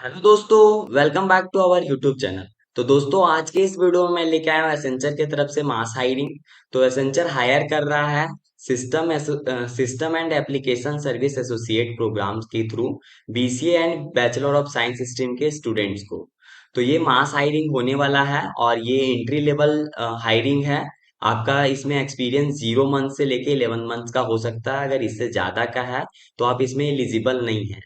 Hello दोस्तों, welcome back to our YouTube channel. तो दोस्तों, आज के इस वीडियो में मैं लेके आया हूँ एसेंचर की तरफ से मास हायरिंग। तो एसेंचर हायर कर रहा है system and application service associate programs के through BCA and bachelor of science stream के स्टूडेंट्स को। तो ये मास हायरिंग होने वाला है और ये एंट्री लेवल हायरिंग है। आपका इसमें एक्सपीरियंस 0 मंथ से लेके 11 मंथ का हो सकता है। अगर इससे ज्यादा का है तो आप इसमें एलिजिबल नहीं है।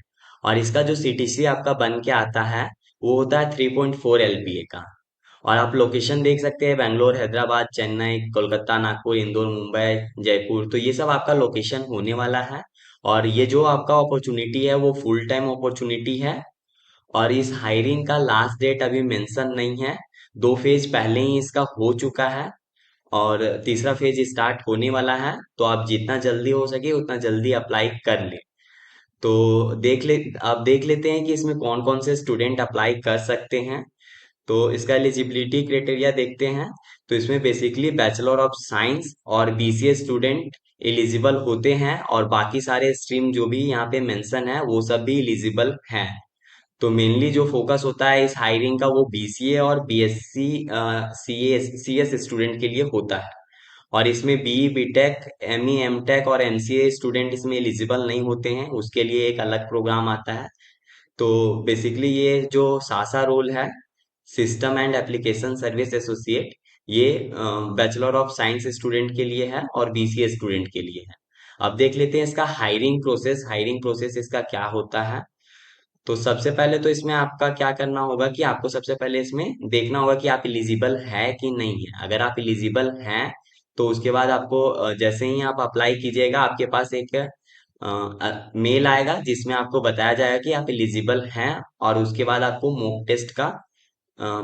और इसका जो सीटीसी आपका बन के आता है वो होता है 3.4 एलपीए का। और आप लोकेशन देख सकते हैं, बैंगलोर, हैदराबाद, चेन्नई, कोलकाता, नागपुर, इंदौर, मुंबई, जयपुर। तो ये सब आपका लोकेशन होने वाला है। और ये जो आपका अपॉर्चुनिटी है वो फुल टाइम अपॉर्चुनिटी है। और इस हायरिंग का लास्ट डेट अभी मेंशन नहीं है। 2 फेज पहले ही इसका हो चुका है और तीसरा फेज स्टार्ट होने वाला है। तो आप जितना जल्दी हो सके उतना जल्दी अप्लाई कर ले। तो आप देख लेते हैं कि इसमें कौन कौन से स्टूडेंट अप्लाई कर सकते हैं। तो इसका एलिजिबिलिटी क्राइटेरिया देखते हैं। तो इसमें बेसिकली बैचलर ऑफ साइंस और बीसीए स्टूडेंट एलिजिबल होते हैं और बाकी सारे स्ट्रीम जो भी यहाँ पे मेंशन है वो सब भी एलिजिबल हैं। तो मेनली जो फोकस होता है इस हायरिंग का वो बीसीए और बीएससी सीएस स्टूडेंट के लिए होता है। और इसमें बीई बीटेक एमई एमटेक और एमसीए स्टूडेंट इसमें एलिजिबल नहीं होते हैं, उसके लिए एक अलग प्रोग्राम आता है। तो बेसिकली ये जो सासा रोल है, system and application service associate, ये बैचलर ऑफ साइंस स्टूडेंट के लिए है और बीसीए स्टूडेंट के लिए है। अब देख लेते हैं इसका हायरिंग प्रोसेस इसका क्या होता है। तो सबसे पहले तो इसमें आपका क्या करना होगा कि आपको सबसे पहले इसमें देखना होगा कि आप एलिजिबल है कि नहीं है। अगर आप एलिजिबल हैं तो उसके बाद आपको जैसे ही आप अप्लाई कीजिएगा आपके पास एक मेल आएगा जिसमें आपको बताया जाएगा कि आप एलिजिबल हैं। और उसके बाद आपको मॉक टेस्ट का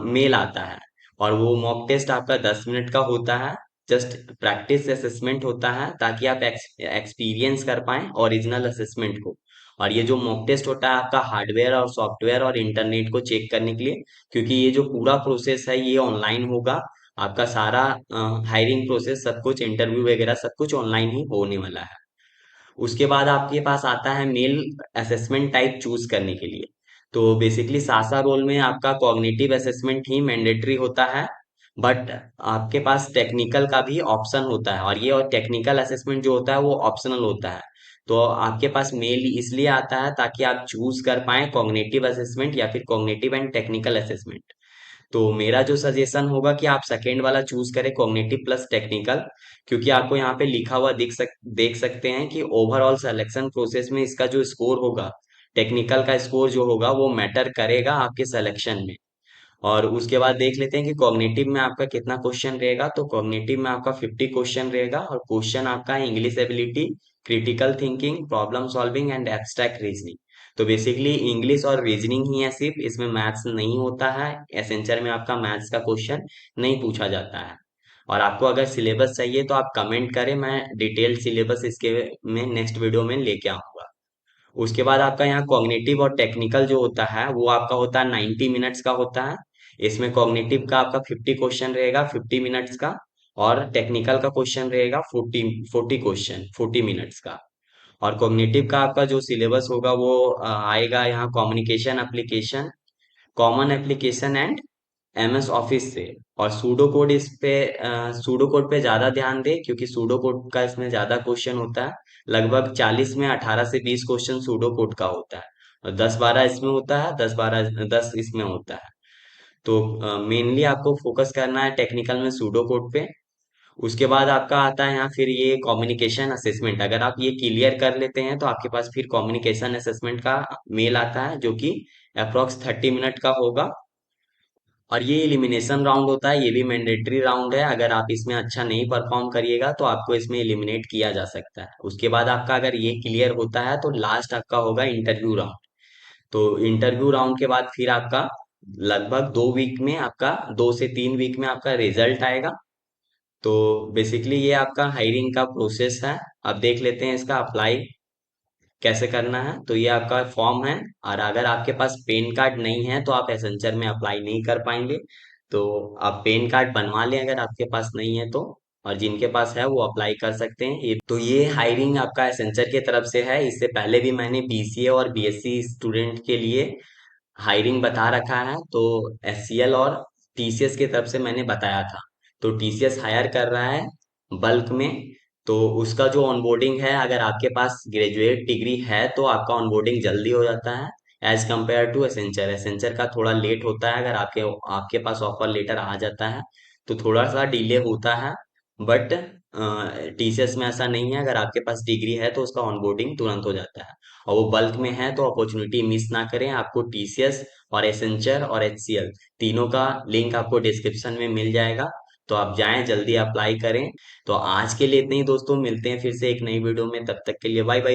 मेल आता है। और वो मॉक टेस्ट आपका 10 मिनट का होता है। जस्ट प्रैक्टिस असेसमेंट होता है ताकि आप एक्सपीरियंस कर पाएं ओरिजिनल असेसमेंट को। और ये जो मॉक टेस्ट होता है आपका हार्डवेयर और सॉफ्टवेयर और इंटरनेट को चेक करने के लिए, क्योंकि ये जो पूरा प्रोसेस है ये ऑनलाइन होगा। आपका सारा हायरिंग प्रोसेस, सब कुछ, इंटरव्यू वगैरह सब कुछ ऑनलाइन ही होने वाला है। उसके बाद आपके पास आता है मेल असेसमेंट टाइप चूज करने के लिए। तो बेसिकली सासा रोल में आपका कॉग्निटिव असेसमेंट ही मैंडेटरी होता है। बट आपके पास टेक्निकल का भी ऑप्शन होता है और ये और टेक्निकल असेसमेंट जो होता है वो ऑप्शनल होता है। तो आपके पास मेल इसलिए आता है ताकि आप चूज कर पाए कॉग्निटिव असेसमेंट या फिर कॉग्निटिव एंड टेक्निकल असेसमेंट। तो मेरा जो सजेशन होगा कि आप सेकेंड वाला चूज करें, कॉग्निटिव प्लस टेक्निकल। क्योंकि आपको यहाँ पे लिखा हुआ देख सकते हैं कि ओवरऑल सिलेक्शन प्रोसेस में इसका जो स्कोर होगा, टेक्निकल का स्कोर जो होगा वो मैटर करेगा आपके सिलेक्शन में। और उसके बाद देख लेते हैं कि कॉग्निटिव में आपका कितना क्वेश्चन रहेगा। तो कॉग्निटिव में आपका 50 क्वेश्चन रहेगा और क्वेश्चन आपका English ability, critical thinking, problem solving and abstract reasoning. तो बेसिकली इंग्लिश और रीजनिंग ही है सिर्फ, इसमें मैथ्स नहीं होता है। एसेंचर में आपका मैथ्स का क्वेश्चन नहीं पूछा जाता है। और आपको अगर सिलेबस चाहिए तो आप कमेंट करें, मैं डिटेल्ड सिलेबस इसके में नेक्स्ट वीडियो में लेके आऊंगा। उसके बाद आपका यहाँ कॉग्निटिव और टेक्निकल जो होता है वो आपका होता है 90 मिनट्स का होता है। इसमें कॉग्निटिव का आपका 50 क्वेश्चन रहेगा 50 मिनट्स का। और टेक्निकल का क्वेश्चन रहेगा 40 क्वेश्चन 40 मिनट्स का। और कॉग्निटिव का आपका जो सिलेबस होगा वो आएगा यहाँ communication application, common application and MS office से। और सूडो कोड पे ज्यादा ध्यान दें क्योंकि सूडो कोड का इसमें ज्यादा क्वेश्चन होता है। लगभग 40 में 18 से 20 क्वेश्चन सूडो कोड का होता है और 10-12 इसमें होता है, 10 इसमें होता है। तो मेनली आपको फोकस करना है टेक्निकल में सूडो कोड पे। उसके बाद आपका आता है यहाँ फिर ये कम्युनिकेशन असेसमेंट। अगर आप ये क्लियर कर लेते हैं तो आपके पास फिर कम्युनिकेशन असेसमेंट का मेल आता है जो कि अप्रोक्स 30 मिनट का होगा। और ये एलिमिनेशन राउंड होता है, ये भी मैंडेटरी राउंड है। अगर आप इसमें अच्छा नहीं परफॉर्म करिएगा तो आपको इसमें एलिमिनेट किया जा सकता है। उसके बाद आपका अगर ये क्लियर होता है तो लास्ट आपका होगा इंटरव्यू राउंड। तो इंटरव्यू राउंड के बाद फिर आपका लगभग 2 वीक में, आपका 2 से 3 वीक में आपका रिजल्ट आएगा। तो बेसिकली ये आपका हायरिंग का प्रोसेस है। अब देख लेते हैं इसका अप्लाई कैसे करना है। तो ये आपका फॉर्म है। और अगर आपके पास पेन कार्ड नहीं है तो आप एसेंचर में अप्लाई नहीं कर पाएंगे। तो आप पेन कार्ड बनवा लें अगर आपके पास नहीं है तो। और जिनके पास है वो अप्लाई कर सकते हैं। ये हायरिंग आपका एसेंचर की तरफ से है। इससे पहले भी मैंने बीसीए और बीएससी स्टूडेंट के लिए हायरिंग बता रखा है, तो एचसीएल और टीसीएस की तरफ से मैंने बताया था। तो टीसीएस हायर कर रहा है बल्क में। तो उसका जो ऑनबोर्डिंग है, अगर आपके पास ग्रेजुएट डिग्री है तो आपका ऑनबोर्डिंग जल्दी हो जाता है as compare to Accenture. Accenture का थोड़ा लेट होता है, अगर आपके आपके पास ऑफर लेटर आ जाता है तो थोड़ा सा डिले होता है। बट टीसीएस में ऐसा नहीं है, अगर आपके पास डिग्री है तो उसका ऑनबोर्डिंग तुरंत हो जाता है। और वो बल्क में है तो अपॉर्चुनिटी मिस ना करें। आपको टीसीएस और एसेंचर और एचसीएल तीनों का लिंक आपको डिस्क्रिप्शन में मिल जाएगा। तो आप जाएं, जल्दी अप्लाई करें। तो आज के लिए इतना ही दोस्तों, मिलते हैं फिर से एक नई वीडियो में। तब तक के लिए बाय बाय।